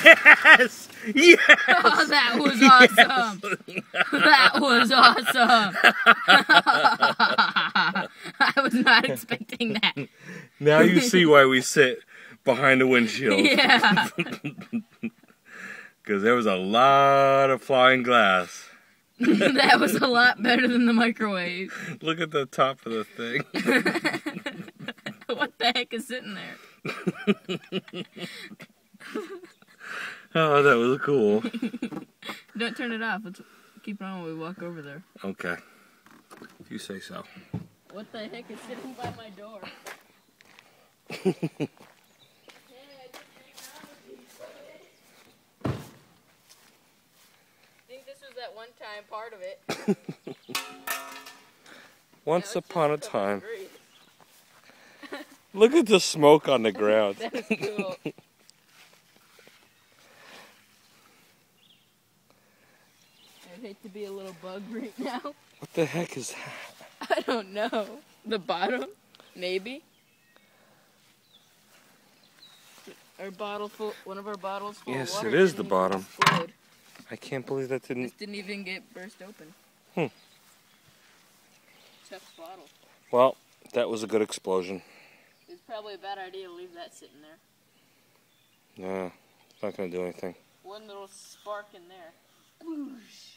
Yes! Yes! Oh, that was awesome! That was awesome! I was not expecting that. Now you see why we sit behind the windshield. Yeah. Because there was a lot of flying glass. That was a lot better than the microwave. Look at the top of the thing. What the heck is sitting there? Oh, that was cool. Don't turn it off. Let's keep it on when we walk over there. Okay. If you say so. What the heck is sitting by my door? I think this was that one time part of it. Once upon a time. Look at the smoke on the ground. That is cool. I'd hate to be a little bug right now. What the heck is that? I don't know. The bottom? Maybe? Our bottle full, one of our bottles full Yes, of water. it is the didn't even bottom. explode. I can't believe that didn't... This didn't even get burst open. Tough bottle. Well, that was a good explosion. It's probably a bad idea to leave that sitting there. No, it's not going to do anything. One little spark in there. Whoosh.